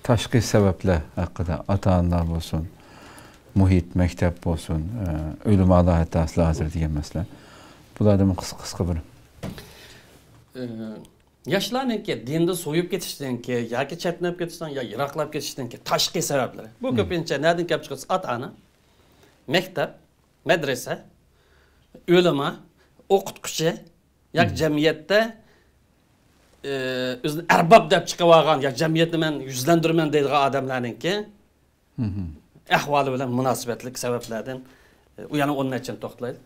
Tashqi sabablar haqida ota-onalar bo'lsin, muhit, maktab bo'lsin, o'lim alohida asli hozir degan masala. Bulardan qisqa bir yoshlarniki dinda so'yib ketishdan keyin yoki chetnab ketishdan yo yiroqlab ketishdan keyin tashqi sabablar. Bu ko'pincha nereden kelib chiqadi? Ota-ona, maktab, madrasa, o'lima, o'qituvchi yoki jamiyatda o'zini arbob deb chiqib olgan yoki jamiyatni men yuzlandirman deydigan odamlarningki ahvoli bilan munosabatlik sabablardan u yana onun için to'xtalaydi.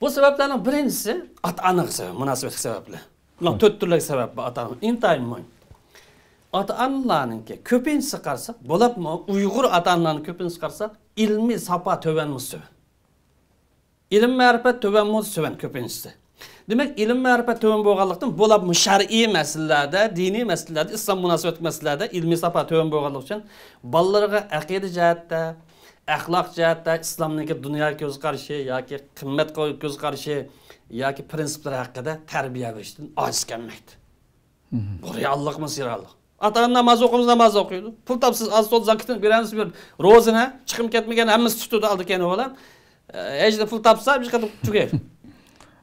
Bu sebeplerden birincisi ota-onaga sebep, munosabatlik sabablar. Ular to'rt turli sabab bor ota-ona. Intayin muhim. Ota-onalarningki ko'pincha qarsak, bo'libmi Uyg'ur ota-onalarning ko'pincha qarsak, ilmiy sapa tövenmiz. İlim ma'rifat tövenmiz ko'pinchisi. Demek ilim ma'rifat töven bo'lganlikdan bo'libmi shar'iy masalalarda, diniy masalalarda, islom munosabat masalalarda ilmiy sapa töven bo'lganlik uchun bolalarga aqida jihatda, axloq jihatda islomning dunyo ko'z qarashi yoki qimmat ko'z qarashi yoki prinsiplar haqida tarbiya berishdan ojiz kelmaydi. Bu reallikmi, sirallik. Ota-ona namoz o'qimiz, namoz o'qiydi. Pul topsiz, az so'z zakatini beramiz, bir ro'zini chiqim ketmagan hammasi tutdi oldi ekan o'g'lim. Hech pul topsa, bir qadar tugaydi.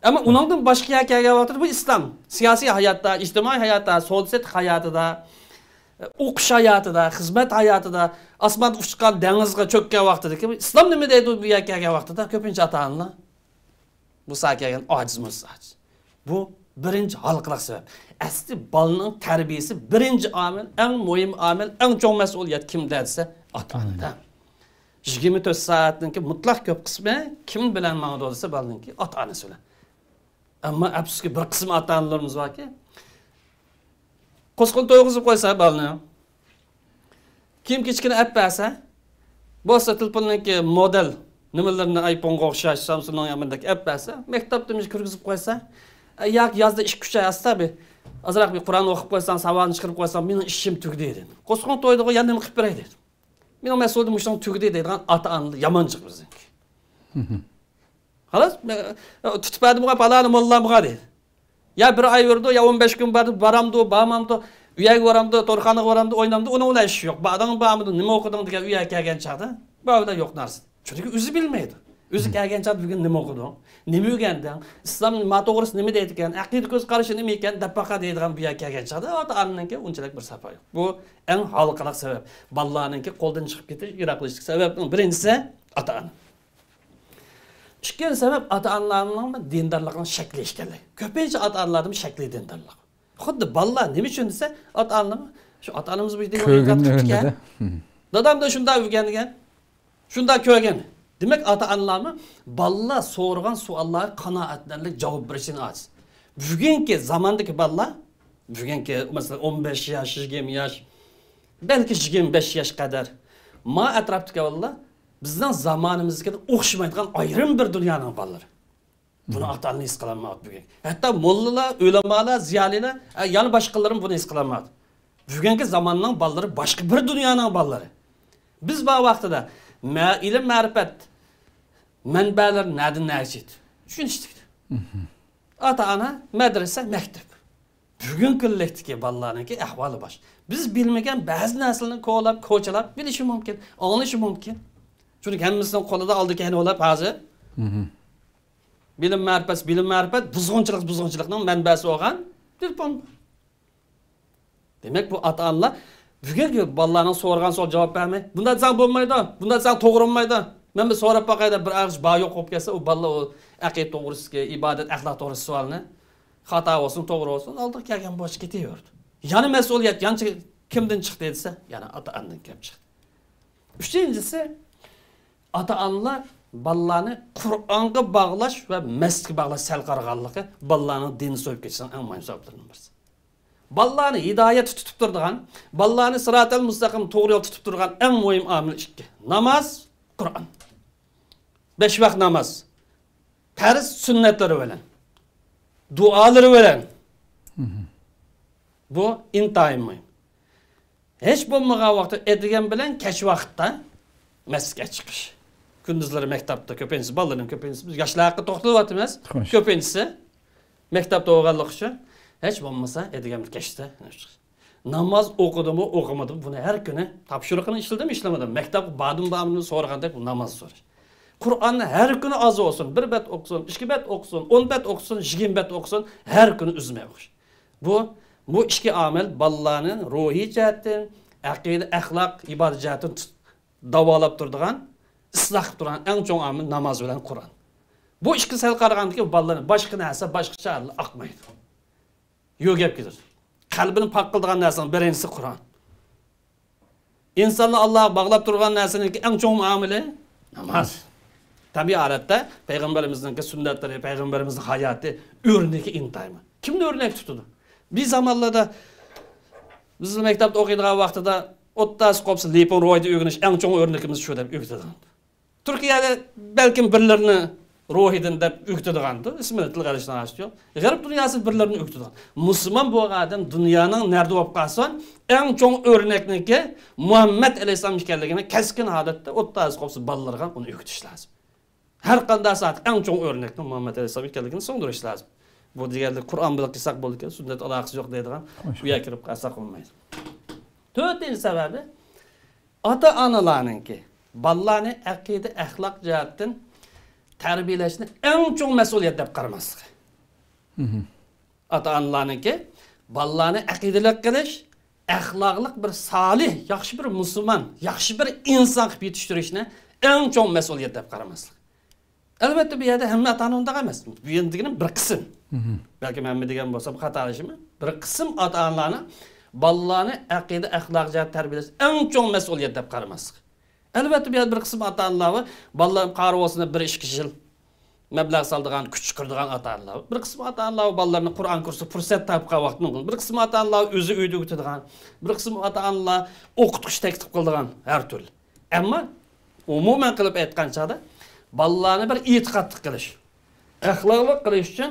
Ama ondan başka hikaye vardır. Bu İslam. Siyasi hayatta, ictimai hayatta, sosyal hayatıda, o'qish hayotida, xizmat hayotida, osmon uchiqqan dengizga cho'kkan vaqtida islom nima deydi bu hikaye vaqtida ko'pincha ota-onalar bu sakiyagan ojizmiz. Bu birinchi xalqlik sabab. Asli bolaning tarbiyasi birinchi omil, eng muhim omil, eng cho'ng mas'uliyat kimda desa ota-onada. 24 soatningki mutlaq ko'p qismi kim bilan ma'noda desa bolaninki ota-onasi bilan. Ama afsuski bir qism ota-onalarimiz borki, qo'sqin to'yg'izib qo'ysa bolani, kim kichkina app bersa, bo'lsa telefonninki model nimalarni iPhone'ga o'xshash Samsung'ning yamandagi app bersa, maktabda kirgizib qo'ysa, yoki yozda ish kuchaysa tabi, azroq bir Qur'on o'qib qo'ysam, savodni chiqarib qo'ysam, mening ishim tugdi dedi. Qo'sqin to'ydiga yana nima qilib beray dedi. Mening mas'uliyatim mushun tugdi deydigan ota-onalar yamanchiq bizniki. Halas, tutmadım bu palanı mollam dedi. Ya bir ay verdi, ya 15 gün baramdı, bağmamdı, üyeye varamdı, torkanı varamdı, oynamdı, ona iş yok. Bağdanın bağımdı, nime okudun diye üyeye gelgen çağdı. Bağda yok narsı. Çünkü üzü bilmeydi. Üzü gelgen çağdı bugün nime okudun, nime öğrendin, İslam'ın matoğrusu nime deydiken, akide göz karşı nime iken, depaka deydiğen üyeye gelgen çağdı. O da anınınki unçalık bir sapa yok. Bu en halkalık sebep. Ballarınınki koldan çıkıp gitti, Iraklaştık sebepten birincisi ata-ana. İkinci sebep ata-onalarning dindarlıqning shakli ishkanlik. Ko'pincha ata-onalarning shakli dindarlik. Xuddi bolalar nima uchun desa, ata-onalar shu ota-onamiz bu yerda dadam da shunday o'rgangan, shunday ko'rgan. Demak, ata-onalarni bolalar so'rgan savollarga qanoatlanlik javob berishini ojiz. Bugungi zamondagi bolalar, bugungi masalan 15 yosh, 20 yosh, balki 25 yosh qadar ma atrofdagi bolalar bizden zamanımızda o'xshamaydigan ayrim bir dünyanın balları. Bunu ata-onalar his qilolmaydi bugün. Hatta mollalar, ulamolar, ziyolilar, yana boshqalarim buni his qilolmaydi. Bugungi zamonning balları başka bir dünyanın balları. Biz bu vaqtida ilim ma'rifat manbalar nereden nerjid? Tushunishdik. Ata-ona, madrasa, maktab. Bugun kunlikdagi bolalarningki ahvoli bosh. Biz bilmagan ba'zi narsalarni ko'lab, ko'chalab bilishi mumkin, anglishi mumkin. Çünkü hemimizden kolada aldık yani olap hazır. Bilim ma'rifat, buzg'unchilikning manbasi olgan telefon. Demek bu ata-onalar bugungi bolalarning so'rgan savol javob bermay, bunda desang bo'lmaydi, bunda desang to'g'ri bo'lmaydi. Men bir so'rab boqayda bir og'iz ba yo'q bo'lib kelsa, u bola o aqida to'g'risida, ibodat, axloq to'g'risida savolni xato bo'lsin, to'g'ri bo'lsin, oldiga kelgan bosh ketaverdi. Yana mas'uliyat, yana kimdan chiqdi desa, yana ata-onadan kelib chiqdi. Uchinchisi ata-onalar bolalarni Qur'onga bog'lash va masjidga bog'lash sal qaraganligi bolalarning dinini so'yib ketishning eng muhim sabablaridan birisi. Bolalarni hidoyat tutib turadigan, bolalarni sirotal mustaqim to'g'ri yo'l tutib turgan eng muhim omil ikki. Namoz, Qur'on. 5 vaqt namoz. Farz sunnatlari bilan. Duolari bilan. Bu intayin muhim. Hech bo'lmagan vaqtda etgan bilan kech vaqtda masjidga chiqish. Kunduzlari maktabda ko'pincha bolalarning ko'pincha biz yoshlar haqida to'xtalyapmiz. Ko'pinchisi maktabda o'qiganlik uchun hech bo'lmasa etgan bir kechda. namoz o'qidimi, o'qimadimi, buni har kuni topshiriqni ishladimi, ishlamadim. Maktab bordim so'raganda bu namoz so'rash. Qur'onni har kuni oz o'qisin, 1 bet o'qisin, 2 bet o'qisin, 10 bet o'qisin, 20 bet o'qisin, har kuni uzmay o'qish. Bu ikki omil bolalarning ruhiy jihatdan, aqida, axloq, ibodat jihatdan davolab turadigan, isloh qilib turgan eng chong omil namoz bilan Qur'on. Bu ikki sal qaragandiki bolalarning boshqa narsa, boshqacha aqmaydi. Yo'q gap ketar. Qalbini pok qiladigan narsaning birinchisi Qur'on. İnsanlar Allah'a bağlab turgan narsaning eng chong muomala namoz. Tabii holatda payg'ambarimizning sunnatları, payg'ambarimizning hayoti o'rnaki intaymi. Kimni o'rnak tutadi? Bir zamonlarda biz maktabda o'qiydigan vaqtida o'ttas qopsi lepon ro'yda o'rganish eng chong o'rnakimiz shu deb o'qitadi. Turkiyada balkim birlarini ruhidan deb o'qitadigandı. İsmini til qarashdan yo'q. G'arb dunyosi birlarini o'qitadigan. Musulmon bo'lgan odam dunyoning nerede bo'lib qolsa, eng chong o'rnakniki Muhammad alayhisalom ekanligini keskin holatda o'ttas qopsi bolalarga uni o'qitish lozim. Har qanday soat eng chong o'rnakni Muhammad alayhisalom ekanligini so'ndirish lozim. Bu deganda Qur'on bilan qilsak bo'ldi ekan, sunnat aloqasi yo'q deydigan, bu yerga kirib qolsak bo'lmaydi. To'rtinchi sababi ota-onalarningki bolalarni aqida, axloq jihatdan tarbiyalashni eng chong mas'uliyat deb qaramaslik. Ota-onalarningki bolalarni aqidalik qilish, axloqlik bir solih, yaxshi bir musulmon, yaxshi bir inson qilib yetishtirishni eng chong mas'uliyat deb qaramaslik. Albatta bu yerda hamma ota-ona undaq emas. Bu yendigina bir qism. Balki men degan bo'lsam xatolashimi? Bir qism ota-onalarni bolalarni aqida, axloq jihat tarbiyalash eng chong mas'uliyat deb qaramaslik. Albatta bu yerda bir qism ota-onalar bolalar qarosini 1-2 yil mablag' soldigan, kuch chiqirdigan ota-onalar. Bir qism ota-onalar bolalarni Qur'on kursi fursat topgan vaqtni, bir qism ota-onalar o'zi uyda o'qitadigan, bir qism ota-onalar o'qituvchi taklif qiladigan har turli. Ammo umuman qilib aytganchada bolalarni bir e'tiqodli qilish, axloqli qilish uchun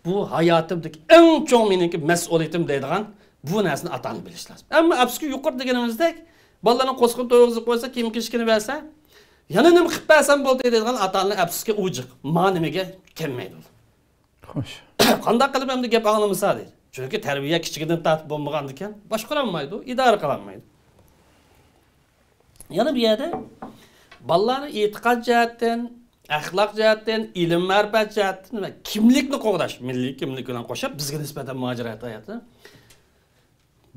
bu hayotimdagi eng chong meniki mas'uliyatim deydigan bu narsani ota-ona bilish lozim. Ammo afsuski yuqori deganimizdek, bolalarni qo'sqin to'g'izib qo'ysa, kiyim kishkini bersa, yana nima qilib bersam bo'ldi deydigan ota-ona afsuski ujiq, nimaga kelmaydi. Xo'sh. Qanday qilib endi gap anglamasa deydi. Chunki tarbiya kichigidan tortib bo'lmagan ekan, boshqara olmaydi, idora qila olmaydi. Yana bu yerda bolalarni e'tiqod jihatdan, axloq jihatdan, ilm ma'rifat jihatdan va kimlikni qo'g'dash, milliy kimlik bilan qo'shib bizga nisbatan mujorat hayoti.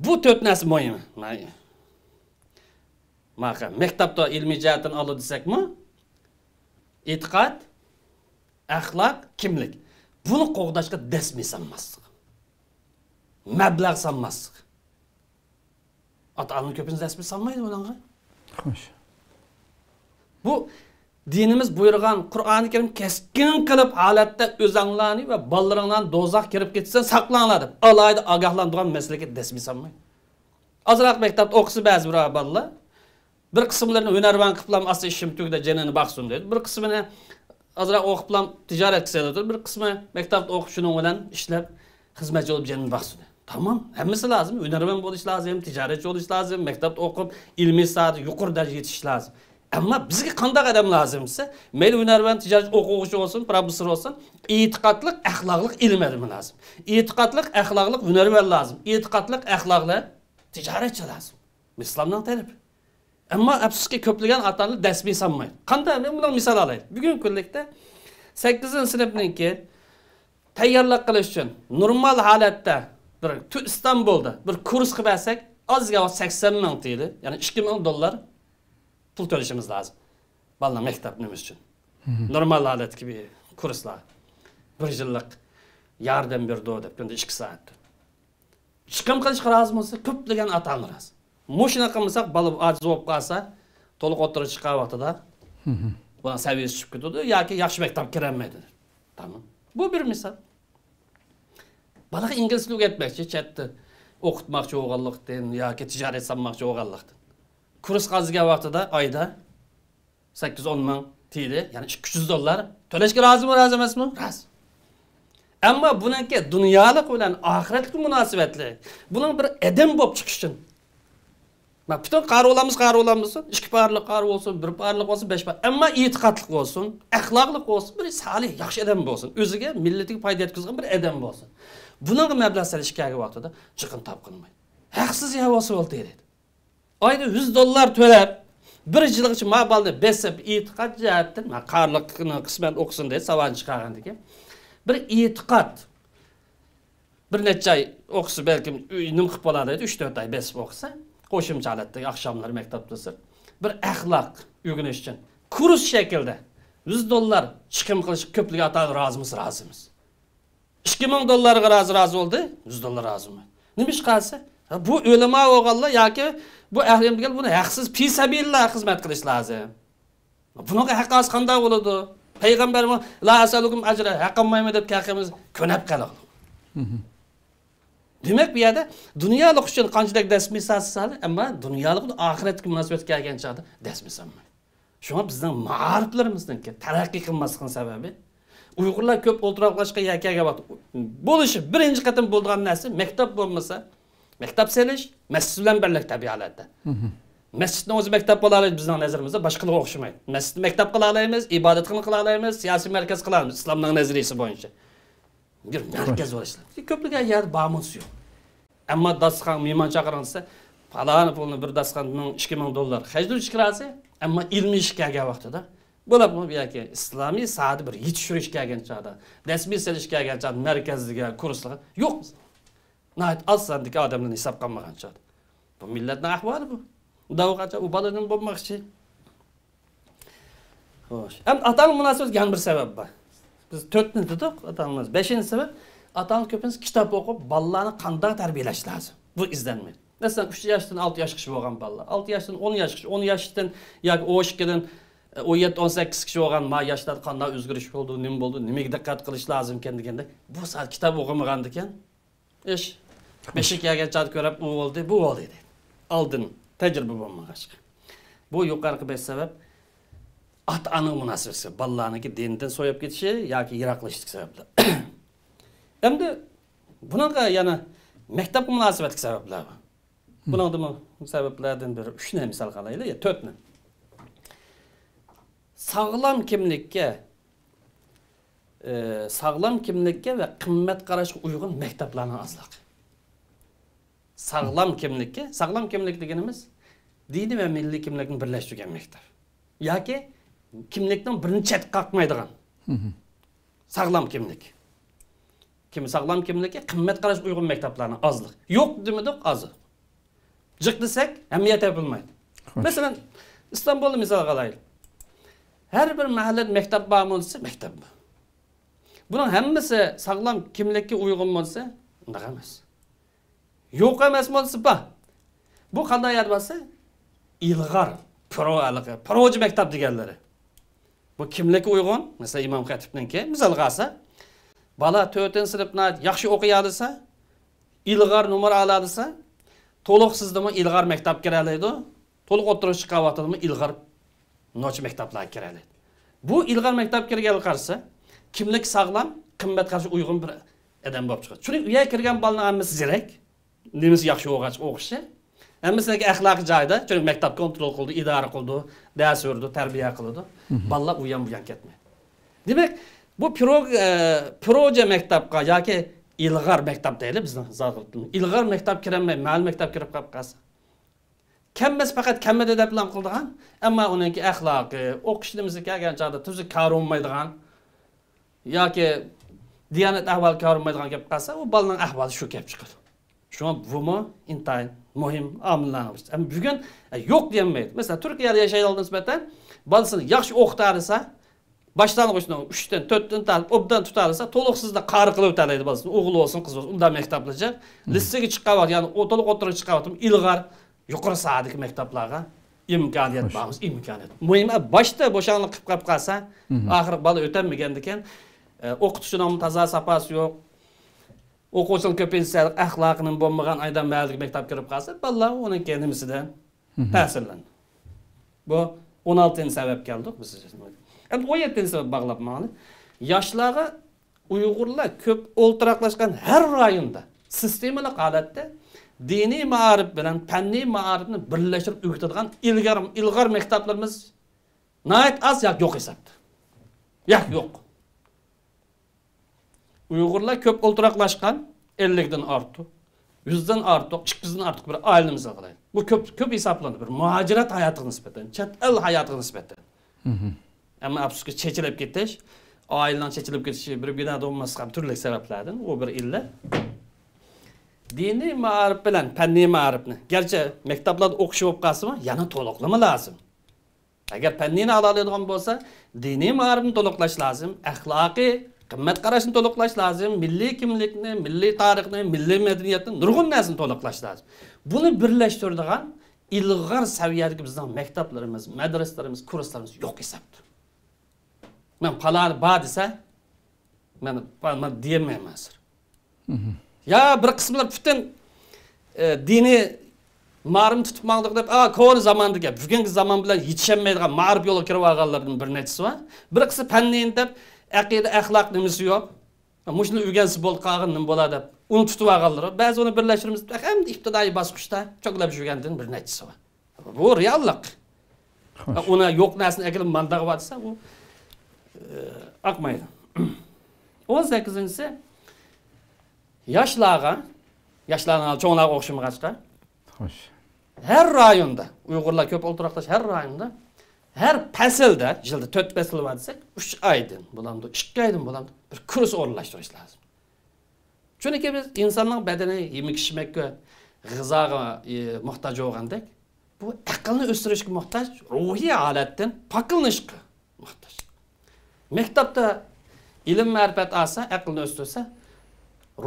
Bu to'rt narsa muhim. Maktabda ilmiy jihatdan olib desakmi? E'tiqod, axloq, kimlik. Buni qo'g'dashga dasmiy sanmaslik. Mablag' sanmaslik. Ota-onaning ko'pincha dasmiy sanmaydi bunga. Xo'sh. Bu dinimiz buyurgan Qur'oni Karim keskin qilib holatda o'zinglarni va bolalaringlarni do'zax kirib ketsa saqlanglar deb alayda ogohlantirgan masalaga dasmiy sanmaydi. Azroq maktabda o'qisa ba'zi bolalar bir qismlarini hunarvan qilib asli ishim tugda janini baxsun deydi. Bir qismini azroq o'qib bilan tijorat qiladi, bir qismi maktabda o'qib shuning bilan ishlab xizmatchi bo'lib janini baxsun. Tamam, hammasi lazım. Hunarvan bo'lish lazım, tijoratchi bo'lish lazım, maktabda o'qib ilmiy soat yuqori darajaga yetish lazım. Ama bizga qanday odam lazımsa, mayli hunarvan tijorat o'quvchi bo'lsin, professor bo'lsin, e'tiqodlik, axloqlik ilm ilmi lazım. E'tiqodlik, axloqlik hunarvan lazım. E'tiqodlik, axloqlik tijoratchi lazım. İslamdan talebi. Ama afsuski ko'plagan ota-onalar dasmiy sanmaydi. Qanday? Men bundan misol olaylik. Bugun kunlikda 8-sinfniki tayyorlik qilish uchun normal holatda bir İstanbulda bir kurs qilib olsak, ozga 80 ming deydi, ya'ni 2 ming dollar pul to'lashimiz lazım. Balalar maktab nima uchun? Normal holat gibi kurslar. 1 yillik yardım berdi deb, kunda 2 soat. Chiqim qilishga rozi bo'lsa, ko'plagan ota-onalar rozi. Moshina qilmasak, bola ojiz bo'lib qolsa, to'liq o'tirib chiqqan vaqtida buni saviyasi tushib ketadi yoki yaxshi maktab kirolmaydi. Tamam. Bu bir misol. Balaga ingliz tilini o'rgatmoqchi, chetda o'qitmoqchi bo'lganlikdan yoki tijorat sanmoqchi bo'lganlikdan. Kurs qazigan vaqtida oyda 8-10 ming TL, ya'ni 200 dollar to'lashga rozimi, rozi emasmi? Rozi. Ammo buningki dunyolik bilan oxiratlik munosabatli. Buning bir adam bo'lib chiqish uchun bütün qari olamiz, 2 parlik qari olsun, 1 parlik olsun, 5 parlik. Ammo e'tiqodlik olsun, axloqlik olsun, bir solih, yaxshi odam bo'lsin, o'ziga, millatiga foyda yetkazgan bir odam bo'lsin. Buning mablag' solish kerak vaqtida chiqin topqilmaydi. haqsiz yavosi bo'ldi dedi. Oyda $100 to'lab, bir yillik uchun ma'balni besib e'tiqod jihatdan, men qarliqni qisman o'qisin deb savol chiqargandik. Bir e'tiqod bir necha oy o'qisa balkim nim qilib bo'ladi, 3-4 oy besib o'qisa, qo'shimchalatda oqshomlar maktabda bir axloq o'rganish uchun kurs shaklda $100 chiqim qilish ko'pligi ata rozimiz. $2000 razı oldu, $100 razımı. Nima ish qilsa? Bu o'lama o'g'allar yoki bu ahlim degan buni haqsiz fisabillah xizmat qilish lozim. Bunaqa haqqas qanday bo'ladi? Payg'ambar la asalukum ajra haqqamaymi deb kaqimiz ko'nab qoladi. Demak bu yerda dunyolik uchun qanchalik dasmisasiz, ammo dunyolik oxiratga munosabat kelgan chog'da dasmisanmi. Shunga bizning ma'riflarimizningki taraqqiy qilmasligini sababi Uyg'urlar ko'p o'ltiroqlashgan yakaga bo'lishi birinchi qatim bo'lgan narsa maktab bo'lmasa, maktab selish masjid bilan birlik tabiatda. Masjidning o'zi maktab bo'la oladi bizning nazarimizda, boshqalarga o'xshamaydi. Masjidni maktab qila olamiz, ibodatxona qila olamiz, siyosiy markaz qila olamiz islomning nazariyasi bo'yicha. Bir markaz bo'lishi. Ko'pligi yer ba'mus yo'q. Ammo dasxon mehmon chaqirgansa, falani pulni bir dasxonning $2000 xajlab chiqarsa, ammo ilmiy ishga kelgan vaqtida bo'lib bu yoki islomiy saati bir yetishirish kelgan chog'da, rasmiy selish kelgan chog'da markazga kurslar yo'q. Nayt asandagi odamlarni hisob qilmagan chog'da. Bu millatning ahvoli bu. Davqacha u boladan bo'lmoqchi. Xo'sh. Ham ataning munosabat yana bir sabab bor. Biz 4ni dedik, atamiz 5-sabab ataning ko'pincha kitob o'qib, bolalarni qanday tarbiyalash lozim. Bu izlanmaydi. Masalan, 3 yoshdan 6 yoshgacha bo'lgan bolalar, 6 yoshdan 10 yoshgacha, 10 yoshdan yoki 12dan 17-18 kishi bo'lgan ma yoshlar qanday o'zgarish bo'ldi, nima bo'ldi, nimaga diqqat qilish lozim ekan deganda, bu sal kitob o'qimagan ekan. Ish 5-ga chad ko'rib u bo'ldi, bu bo'ldi dedi. Oldin tajriba bo'lmagach. Bu yuqorqi 5 sabab ota-ona munosabati, bolalarniki dindan so'yib ketishi yoki yiroqlashish sabablar. Endi bunaqa yana maktab munosabati sabablar bor. Buningda sabablardan biri 3 ni misol qilaylik, 4 ni. Sağlam kimlikka ve qimmat qarashga uyg'un maktablarning ozligi. Sağlam kimlik deganimiz diniy va milliy kimlikni birlashtirgan maktab. Yoki kimlikning birini chet qaqmaydigan. Sağlam kimlik. Sağlam kimlikka qimmat qarashga uyg'un maktablarning ozligi. Yo'q demadik, oz. Jiq desak, hamiyat topilmaydi. Masalan, İstanbulda misol qilaylik. Her bir mahalle maktab var mı olsa maktab var. Bunun hemmesi sağlam kimlikka uygun olsa undaq emas. Yo'q emas olsa bor. Bu qanday yer bo'lsa, ilg'or, proji maktab deganlari. Bu kimlikka uygun, mesela İmam Xatibninki misol qilsa, bola 4-sinfni yaxshi o'qiy olsa, ilg'or numar ola olsa, to'liqsizdimi ilg'or maktab kiralaydi, to'liq o'tirish chiqavatadimi ilg'or noch maktablar kiradi. Bu ilg'or maktab kirgan qarsa, kimlik sog'lom, qimmat qarshi uyg'un bir odam bo'lib chiqadi. Chunki uyga kirgan bolaning hammasi zirak, nimasi yaxshi o'qishi, hammasiga axloqi joyida, chunki maktab kontrol qildi, idora qildi, dars berdi, tarbiya qildi. Bolalar u ham bu ham ketmaydi. Demak, bu proje maktabga yoki ilg'or maktab deylik bizning zo'rqilib. Ilg'or maktab kiramay, ma'lum maktab kirib qolsa Kemmes fakat kemmede de plan kıldıgan, ama onunki ahlakı, okuştuğumuzda kelgen çağda tuzuk kar olmaydıgan, ya ki diyanet ahval kar olmaydıgan gap kalsa, o balının ahvalı şu gap çıkar. Şu an bu mu intayın muhim amillanmış. Ama bugün yok diyemeyiz. Mesela Türkiye'de yaşayaldığınız nispeten, balısını yaxşı okutarsa, başlangıçta 3'ten 4'ten tarif obdan tutarsa, toluksuzda karı kılıp ötəleydi balısını. Oğul olsun, kız olsun, ondan mektaplayacak. Listeki çıkavat, yani otoluk oturup çıkavatım, ilgar, yuqori saatdagi maktablarga imkoniyat bormiz, imkoniyat. Muhim boshda bo'shanlik qilib qolsa, oxir bola o'tamagan ekan, o'qituvchining toza sapasi yo'q. O'quvchining ko'pincha axloqining bo'lmagan aydan ma'lum maktab kirib qolsa, bolalar uning nimasidan ta'sirlandi. Bu 16-sabab keldik biz. Endi 17-sabab bog'lab ma'ni. Yoshlarga Uyg'urlar ko'p o'ltiraqlashgan har rayonda sistemali holatda diniy ma'rif bilan fanniy ma'rifni birlashtirib o'qitadigan ilg'or maktablarimiz nayt az yo'q hisobda. Yo'q. Uyg'urlar ko'p o'ltiraqlashgan 50 dan ortdi. 100'den artıq, 200'den artıq bir ailəni misal qılayıq. Bu köp hesablanır. Bir muhacirat hayatına nisbeten, chet el hayatına nisbeten. Ama afsuski çekilip getiş, ailenin çekilip getişi bir binada olması gibi türlü sebeplerden o bir illet. Dini ma'arif bilen, penni ma'arifni. Gerçi mektaplarda okuşu olup kalsın yana toluklama lazım. Eğer pennini alalaydigan bolsa, dini ma'arifni toluklaş lazım, ahlaki, qimmat qarashni toluklaş lazım, milli kimlikni, milli tarixni, milli medeniyetni, nurgun narsani toluklaş lazım. Bunu birleştirdigan ilg'or saviyadagi bizning mektaplarimiz, madrasalarimiz, kurslarimiz yo'q hisobda. Men palani ba desa, men deyolmayman hozir. Ya bir qismlar butun diniy ma'rifni tutib maqlaq deb, ko'ni zamonda gap, bugungi zamon bilan yetisholmaydigan ma'rif yo'lga kirib olganlarning bir nechasi bor. Bir qismi fannin deb, aqida, axloq nimasi yo'q. Mushuni o'rgansa bo'ldi, qolgan nima bo'ladi deb uni tutib olganlar. Ba'zi uni birlashtiramiz, ham ibtidoiy bosqichda cho'qlab yurgandan bir nechasi bor. Bu reallik. Ona yo'q narsani agar mandag'i bor desa, u aqmaydi. 18-si yoshlarga cho'nglarga o'xshamag'achqa. Xo'sh. Her rayonda, Uyg'urlar ko'p o'ltiraqdash her rayonda, her faslda, yilda 4 fasl bor desak, 3 oydan bo'ladi, 2 oydan bo'ladi bir kurs o'rnatishtirish lozim. Chunki biz insonning badani yemek-ichmakka, g'izoga muhtoj bo'lgandek, bu aqlni o'stirishga muhtoj, ruhiy holatdan poklanishga muhtoj. Maktabda ilm ma'rifat olsa, aqlni o'stirsa,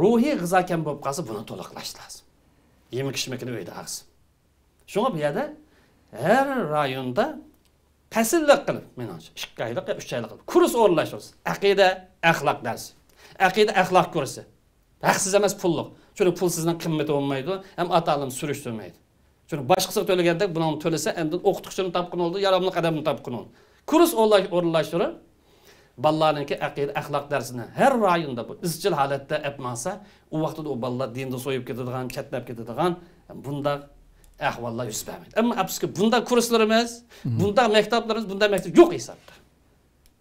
ruhiy g'izo kam bo'lib qolsa, buni to'liqlash lozim. Yemek-ichmakni uyda olsin. Şuna bir yerde her rayonda fasillik qilib, menimcha 2 oylik, 3 oylik kurs o'rnatishimiz. Aqida, axloq darsi. Aqida, axloq kursi. Haqsiz emas pulliq. Chunki pul sizdan qimmat olmaydi, ham ota-onalarni surishtirmaydi. Chunki boshqasi to'laganda buni to'lasa, endi o'qituvchini topqin oldi, yaramli qadamni topqin oldi. Kurs o'rnatishtirib, balalarningki aqida, axloq darsini her rayonda bu izchil holatda yapmasa, u vaqtda o balalar dinda so'yib ketadigan, chatlab ketadigan, bunda ahvollar yuz bermaydi. Ammo afsuski bunda kurslarimiz, bunda maktablarimiz, bunda maktab yo'q hisobda.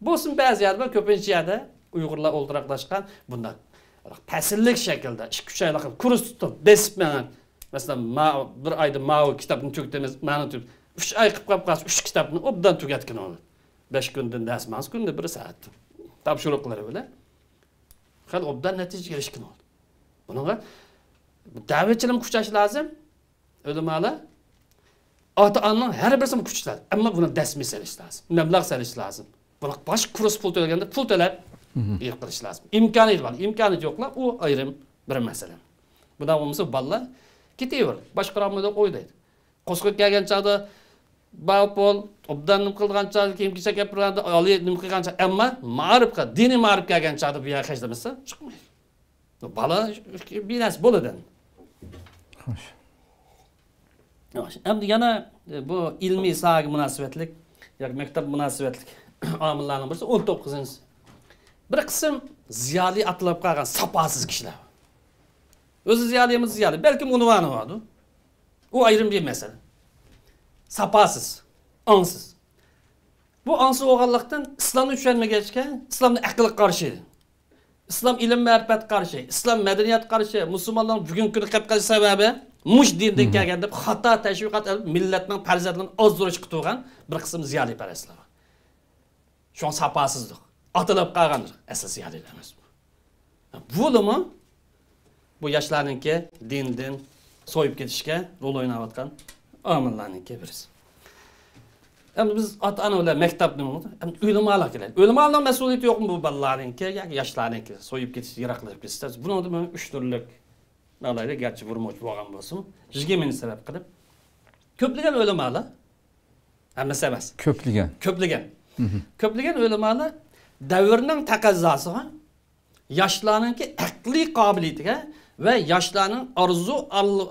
Bo'lsin ba'zi yerda, ko'pincha yerda Uyg'urlar o'ltiraqlashgan bunda fasillik shaklda 2-3 oylik kurs tutib, besibman. Masalan, bir oyda ma'u kitobni tugitamiz, ma'ni tugib, 3 oy qilib qolsa 3 kitobni obdan tugatgan olur. 5 kundan ders, 5 kunda 1 soat. Topshiriqlar bilan. Hal obdan natija erishgan olur. Bunga da'vatchilik kuchash lozim. Ulamolar ota-onaning har birisini kuchlar, ammo buni dasmiy selish lozim. Mablag' selish lozim. Buni boshqa kurs pul to'laganda pul to'lab qilish lozim. Imkoniyat bor, imkoniyat yo'qlar, u ayrim bir masala. Bundan bo'lmasa bolalar ketaver, boshqa ramada qo'ydaydi. Qo'sqa kelgan chaqda ba'pol obdan nim qilgan chaqda kiyim-kechak gapirganda, oliy nim qilgan chaqda, ammo ma'rifga, diniy ma'rif kelgan chaqda bu yerga hajlamasa chiqmaydi. Bola binas bo'ladi. Xo'sh. Endi yana bu ilmiy sohaga munosabatlik yoki maktab munosabatlik omillarning birisi 19-si. Bir qism ziyoli atlab qolgan sapasiz kishilar. O'zi ziyolimiz ziyoli, balki unvoni bordi. U ayrim bir masala. Sapasiz, onsiz. Bu onsiz bo'lganlikdan islomni tushunmagachga, islomni aql qarshi, islom ilm ma'rifat qarshi, islom madaniyat qarshi, musulmonlar bugungi kunda qilib qolish sababi mush dindan kelganda xato tashviqot millatning farzandlarini ozdirish qilgan bir qism ziyoli parastlar. Şu an sapasizlik, atılib qolgandir. Asl ziyolilar emas bu. Bo'limi bu yoshlarningki dindan so'yib ketishga rol o'ynayotgan omillarningki birisi. Endi biz ota-onalar maktabni o'limolar kerak. O'limolarning mas'uliyati yo'qmi bu bolalarningki yoki yoshlarningki so'yib ketish, yiroqlab ketish? Buni nima 3 turlik nalayda garchi vurmoq bo'lgan bo'lsin, jigimini sabab qilib ko'pligan o'limolar hammasi emas. Ko'pligan o'limolar davrning taqozzosiga, yoshlarningki aqliy qobiliyatiga va yoshlarning orzu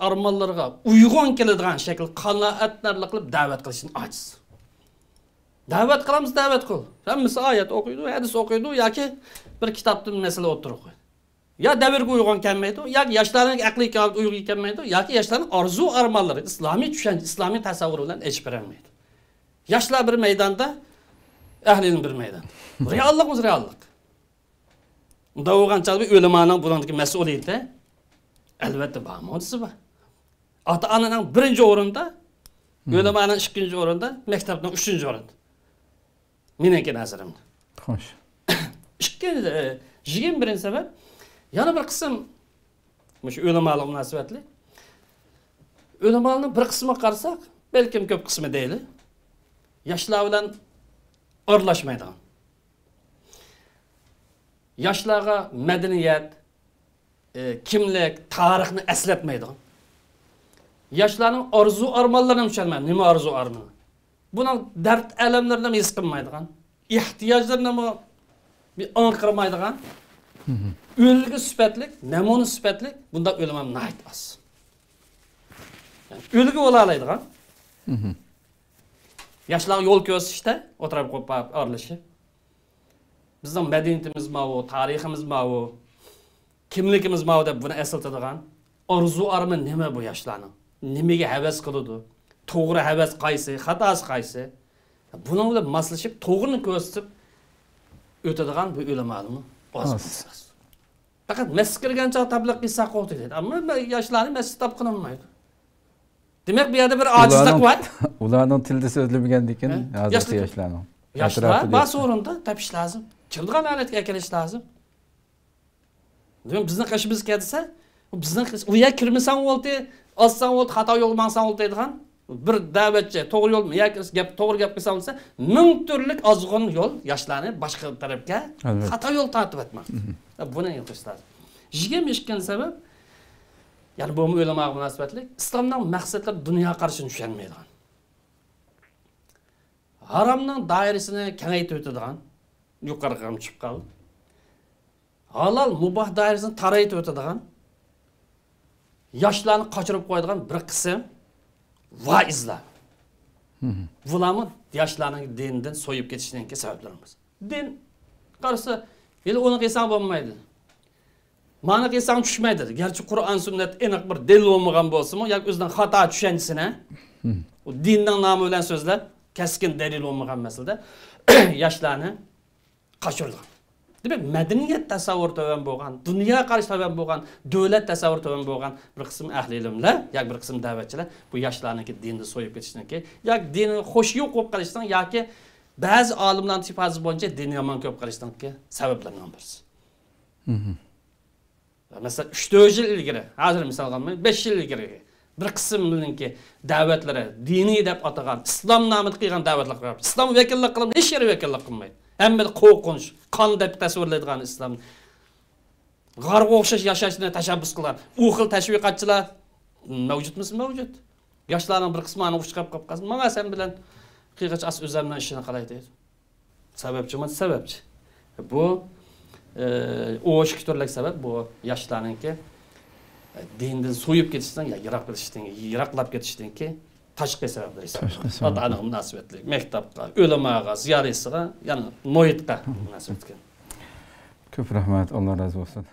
armonlariga uyg'un keladigan shakl qanoatlarli qilib da'vat qilishni ojiz. Da'vat qilamiz, da'vat qil. Hammasi oyat o'qiydi, hadis o'qiydi yoki bir kitobdan masala o'tirib qo'yadi. Ya davrga uyg'un kelmaydi, yoki yoshlarning aqliy qobiliyati uyg'un kelmaydi, yoki yoshlarning orzu armonlari, islomiy tushuncha, islomiy tasavvur bilan echib berolmaydi. Yoshlar bir maydonda, ahlining bir maydon. Reallikmiz reallik. Unda bo'lgan chaqda o'limoning buningdagi mas'uliyati Albatta bo'lmasi bor. Ota-onaning birinchi o'rinda, o'lamaning ikkinchi o'rinda, maktabning uchinchi o'rinda. Meniki nazarimda. Xo'sh. Ikkinchi 21-sabab yana bir qism o'sha o'lamalar munosabatli. O'lamalarning bir qismiga qarasak, balkim ko'p qismi deyli. Yoshlar bilan aralashmaydigan. Yoshlarga madaniyat, kimlik, tarixni eslatmaydigan. Yoshlarning orzu armonlarini tushunmaydi. Nima orzu armoni? Buning dard alamlarini his qilmaydigan, ehtiyojlarini bir anqirmaydigan, o'lgi sifatlik, namuna sifatlik bunda o'limam nayt as. Yani o'lgi bo'la oladigan. Yoshlar yo'l ko'rsatishda o'tirib qo'yib aralashib. Bizning madaniyatimiz ma'vo, tariximiz ma'vo, kimligimiz ma'vo deb buni eslatadigan orzu armon nima bu yoshlarning? Nimaga havas qiladi? To'g'ri havas qaysi, xatosi qaysi? Buning bilan moslashib, to'g'rini ko'rsatib o'tadigan bu o'limlarni oz. Faqat masjid kirgancha tabliq qilsa qo'ydi dedi. Ammo yoshlarni masjid tap qilmaydi. Demak, bu yerda bir ojizlik bor. Ularning tilida so'zlamagandikin, hozirgi yoshlarning. Yoshlar bas o'rinda tapish lozim. Childigan holatga kelish lozim. Demak, bizning qishimiz kelsa, bizning u yer kirmasang bo'ldi, olsang bo'ldi, xato yo'l mansang bo'ldi deydigan bir da'vatchi to'g'ri yo'l yoki gap to'g'ri gap qilsa bo'lsa, ming turlik ozg'in yo'l yoshlarni boshqa tarafga xato yo'l tortib o'tmoqda. Buni yo'qish lozim. 22-sabab ya'ni bu o'lamaga munosabatli islomning maqsadlari dunyo qarashini tushunmaydigan. Haromning doirasini kengaytirib o'tadigan, yuqoriga chiqib qoldi. Halal mubah doirasini taraytib o'tadigan, yoshlarni qochirib qo'yadigan bir qism vaizlar. Bularni yoshlarning dindan so'yib ketishining sabablarimiz. Din qarasa, yil uni qilsang bo'lmaydi. Ma'no qilsang tushmaydi. Garchi Qur'on sunnat aniq bir dalil bo'lmagan bo'lsa-mu, yoki o'zidan xato tushanchisini, u dinning nomi bilan so'zlab, keskin dalil bo'lmagan masalada yoshlarni qochirgan. Demak, madaniyat tasavvuri to'g'an bo'lgan, dunyo qarash to'g'an bo'lgan, davlat tasavvuri to'g'an bo'lgan bir qism ahli ilmlar, yoki bir qism da'vatchilar bu yoshlarniki dinni so'yib ketishniki, yoki dinni xushyo'q qo'yib qilishdan yoki ba'zi olimlarning tifozi bo'yicha dinni yomon ko'p qilishdanki sabablardan birisi. Masalan, 3-4 yil ilgari, hozir misol olmayman, 5 yil ilgari bir qismninki da'vatlari diniy deb atagan, islom nomida qilgan da'vatlar qilib, islom vakillik qilib, hech yer vakillik qilmaydi. Hamma qo'rqinch, qon deb tasvirlaydigan islom. G'arbga o'xshash yashashni tashabbus qilgan. U xil tashviqotchilar mavjudmi? Mavjud. Yoshlarning bir qismini o'chqab qolib qolsin. Menga sen bilan qiyg'ich as o'zimdan ishini qilay deydi. Sababchimi? Sababchi. Bu o'shki turlik sabab bu yoshlarningki dindan so'yib ketishdan ya yiroqlab ketishdanki tashqi sabablar esa ota-ona munosabatli, maktabga, o'lamaga, ziyaratiga, ya'ni muhitga munosabatga. Ko'p rahmat, Alloh razı olsun.